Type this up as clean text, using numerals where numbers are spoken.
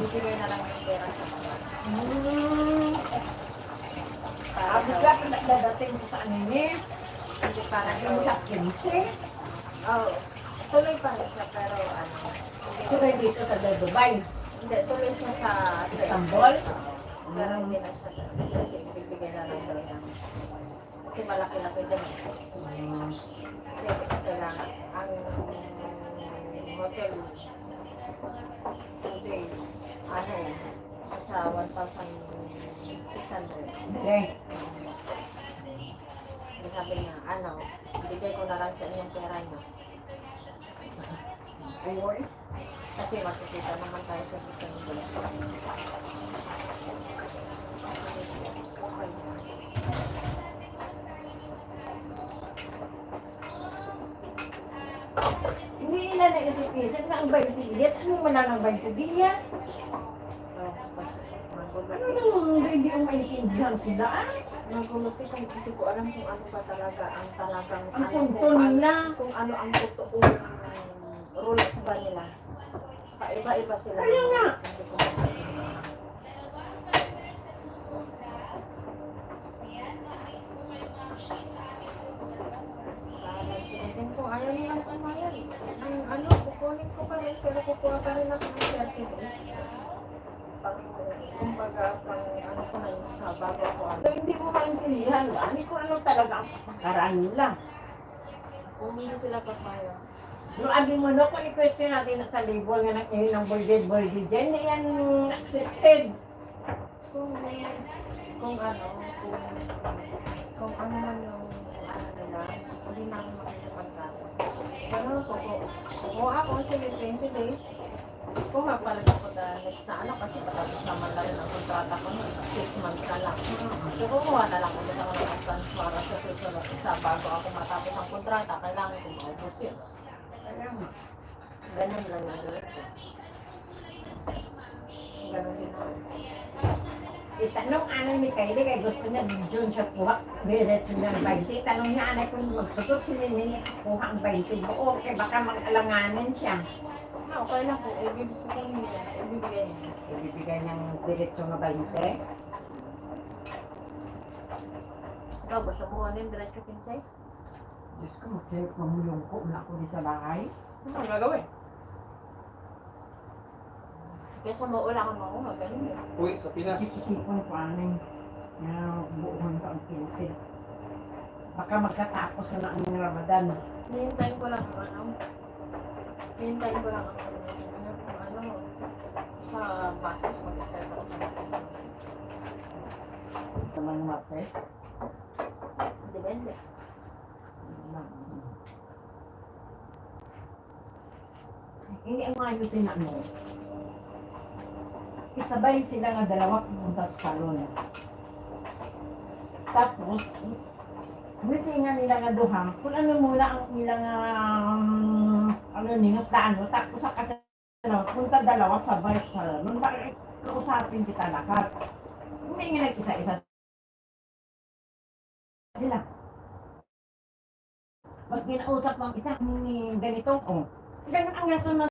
bibigay na lang yung pera sa mga. Bigla ka nagdadating sa ano niya. Hindi para Yung sa 15. oh, tuloy pa rin siya pero ano, So, kayo dito sa Dubai. hindi, tuloy siya sa Istanbul? Pero hindi na siya kasi bibigay na lang daw niya. Kasi malaki-laki din. Kasi kailangan ang hotel 2 days, ano, sa 1,600. Okay. Sabi niya, ano, bigay ko na lang sa inyong pera niyo. Ayun. Kasi makikita naman tayo sa Istanbul. Hindi nila naisip-isip na ang 20 dias. Ano man lang ang 20 dias? Ano nung hindi ang maintindihan sila? Nagulupit ang hindi ko alam kung ano ba talaga ang talagang Ang ano, punto kung ano- nila. kung ano ang totoong rules ba nila. Paiba-iba sila. Kaya nga. Hindi ko maintindihan. Sabihin ko, ayaw nilang kumayag. Ang ano, kukunin ko pa rin, pero kukuha pa rin ako ng 30 days. Kumbaga, pang ano ko na yun sa bago ako. So, hindi mo maintindihan ba? Hindi ko ano talaga ang pagkakaraan nila. Kung hindi sila papayag. No, abi mo no, kung i-question natin sa label nga ng bolded dyan, na yan accepted. Kung ano, kung ano man yung ano nila, hindi na ako makikipagkata. Pero kukuha ako sa 20 days, kuha pa rin ako dahil sa ano kasi patapos naman na rin ang kontrata ko, 6 months na lang. So kukuha na lang ulit ako ng advance para sa susunod isa bago ako matapos ang kontrata, kailangan ko maubos yun. Ganun lang na gawin ko. Ganun din ako. Itanong anay ni Kylie kay gusto niya June siya kuha, diretso niya ang 20. Tanong niya anay kung magsutot si Nini kuha ang 20. Oo, okay, baka mag-alanganin siya. Okay lang po, ibibigay niya. Ibibigay niyang diretso nga 20. Ikaw, gusto mo ano yung diretso kinsay? Diyos ko, mamulong ko na ako di sa bahay. Ano ang gagawin? Kesa mauula ka makuha, ganun yun. Uy, sa Pinas. Isip-isipon ko anay na buuhan pa ang 15. Baka magkatapos na ang Ramadan. Hihintayin ko lang ang ano. Hihintayin ko lang ang ano. Sa Batis, mag-start ako sa Batis. Naman ng Martes. Depende. Hindi ang mga gusto na mo. Isabay sila nga dalawa pumunta sa salon. Tapos, mitingan nila nga duha, kung ano muna ang ilang ano ningat daan mo, tapos sa kasalaw, punta dalawa sabay sa salon. Bakit kausapin kita lahat? Hindi nga nag-isa-isa sila. Pag kinausap mo ang isa, ganito, oh. Ganun ang rason